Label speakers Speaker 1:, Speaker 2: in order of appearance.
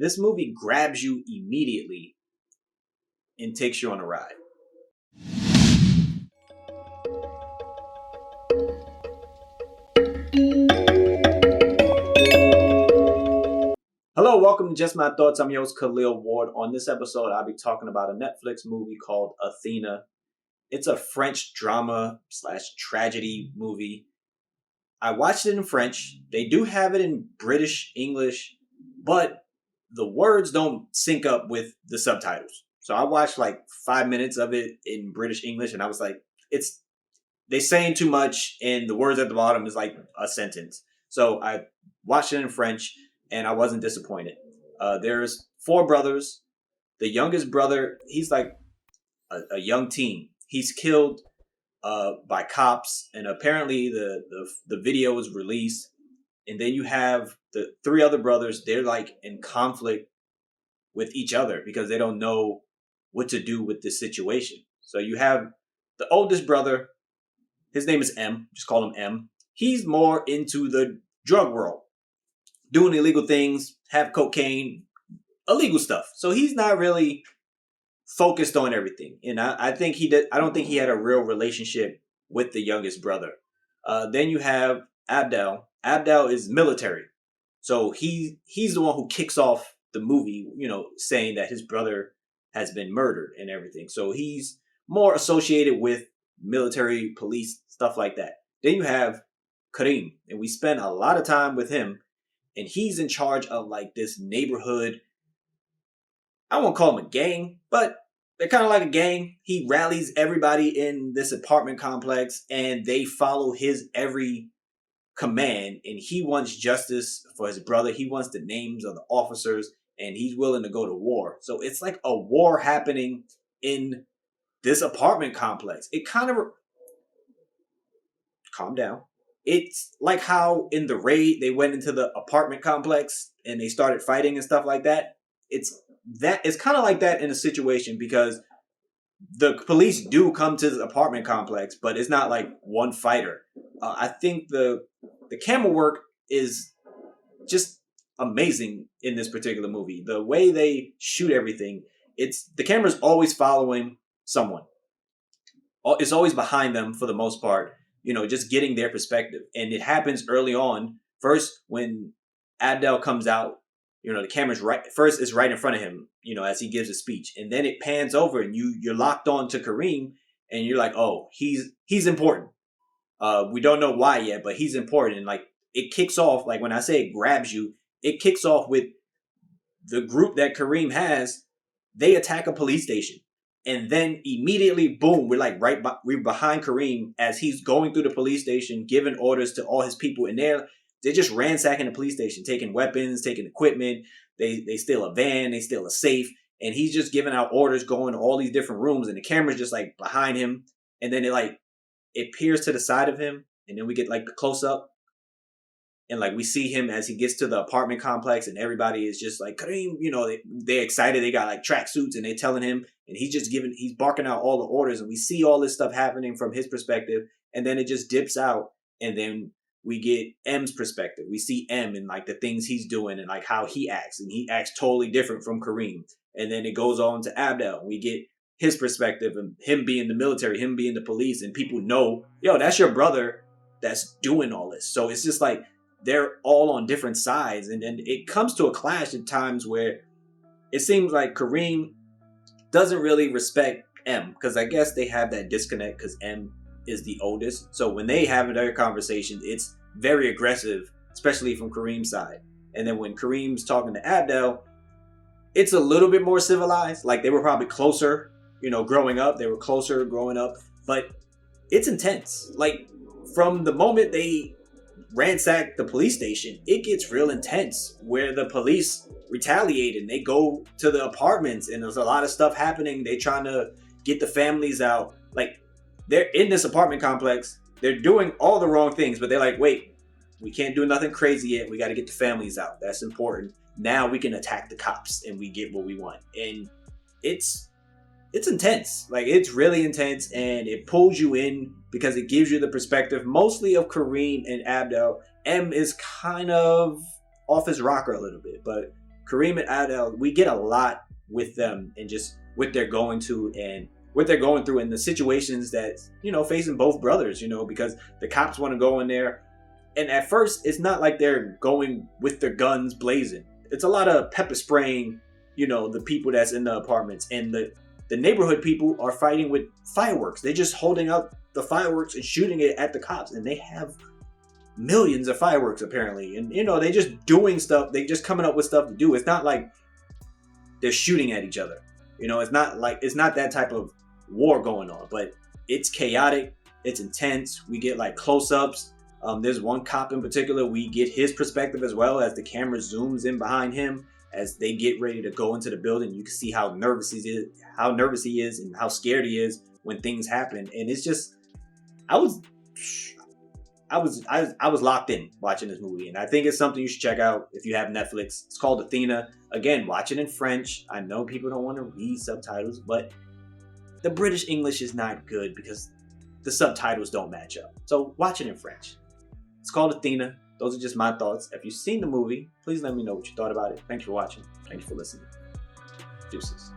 Speaker 1: This movie grabs you immediately and takes you on a ride. Hello, welcome to Just My Thoughts. I'm your host, Khaleel Ward. On this episode, I'll be talking about a Netflix movie called Athena. It's a French drama / tragedy movie. I watched it in French. They do have it in British English, but the words don't sync up with the subtitles. So I watched like 5 minutes of it in British English, and I was like, they saying too much, and the words at the bottom is like a sentence. So I watched it in French, and I wasn't disappointed. There's 4 brothers. The youngest brother, he's like a young teen. He's killed by cops, and apparently the video was released. And then you have the 3 other brothers. They're like in conflict with each other because they don't know what to do with this situation. So you have the oldest brother. His name is M. Just call him M. He's more into the drug world, doing illegal things, have cocaine, illegal stuff. So he's not really focused on everything. And I think he did. I don't think he had a real relationship with the youngest brother. Then you have Abdel. Abdel is military. So he's the one who kicks off the movie, saying that his brother has been murdered and everything. So he's more associated with military, police, stuff like that. Then you have Karim, and we spent a lot of time with him, and he's in charge of like this neighborhood. I won't call him a gang, but they're kind of like a gang. He rallies everybody in this apartment complex, and they follow his every command, and he wants justice for his brother. He wants the names of the officers, and he's willing to go to war. So it's like a war happening in this apartment complex. It kind of calm down. It's like how in the raid they went into the apartment complex and they started fighting and stuff like that. It's kind of like that in a situation because the police do come to the apartment complex, but it's not like one fighter. I think the camera work is just amazing in this particular movie. The way they shoot everything, the camera's always following someone. It's always behind them for the most part, just getting their perspective. And it happens early on. First, when Abdel comes out, the camera's first is right in front of him, as he gives a speech. And then it pans over and you're locked on to Kareem and you're like, oh, he's important. We don't know why yet, but he's important. And like it kicks off, like when I say it grabs you, it kicks off with the group that Kareem has. They attack a police station. And then immediately, boom, we're behind Kareem as he's going through the police station, giving orders to all his people. And they're just ransacking the police station, taking weapons, taking equipment. They steal a van, they steal a safe. And he's just giving out orders, going to all these different rooms. And the camera's just like behind him. And then it peers to the side of him. And then we get like the close up. And like we see him as he gets to the apartment complex and everybody is just like, Kareem, they're excited. They got like tracksuits and they're telling him, and he's barking out all the orders, and we see all this stuff happening from his perspective. And then it just dips out. And then we get M's perspective. We see M and like the things he's doing and like how he acts, and he acts totally different from Kareem. And then it goes on to Abdel. We get his perspective and him being the military, him being the police, and people know, that's your brother that's doing all this. So it's just like, they're all on different sides. And then it comes to a clash at times where it seems like Kareem doesn't really respect M, because I guess they have that disconnect because M is the oldest. So when they have their conversation, it's very aggressive, especially from Kareem's side. And then when Kareem's talking to Abdel, it's a little bit more civilized. Like they were probably closer, growing up. They were closer growing up. But it's intense. Like from the moment they ransack the police station, it gets real intense where the police retaliate and they go to the apartments and there's a lot of stuff happening. They trying to get the families out. Like they're in this apartment complex. They're doing all the wrong things, but they're like, wait, we can't do nothing crazy yet. We got to get the families out. That's important. Now we can attack the cops and we get what we want. And it's intense. Like it's really intense, and it pulls you in because it gives you the perspective mostly of Kareem and Abdel. M is kind of off his rocker a little bit, but Kareem and Adele, we get a lot with them and just what they're going to and what they're going through and the situations that, facing both brothers, because the cops want to go in there. And at first, it's not like they're going with their guns blazing. It's a lot of pepper spraying, the people that's in the apartments. And the neighborhood people are fighting with fireworks. They're just holding out the fireworks and shooting it at the cops. And they have millions of fireworks apparently. And, they just doing stuff. They just coming up with stuff to do. It's not like they're shooting at each other. It's not that type of war going on. But it's chaotic. It's intense. We get like close-ups. There's one cop in particular, we get his perspective as well as the camera zooms in behind him as they get ready to go into the building. You can see how nervous he is and how scared he is when things happen. And it's just, I was locked in watching this movie, and I think it's something you should check out if you have Netflix. It's called Athena. Again, watch it in French. I know people don't want to read subtitles, but the British English is not good because the subtitles don't match up. So watch it in French. It's called Athena. Those are just my thoughts. If you've seen the movie, please let me know what you thought about it. Thanks for watching. Thanks for listening. Deuces.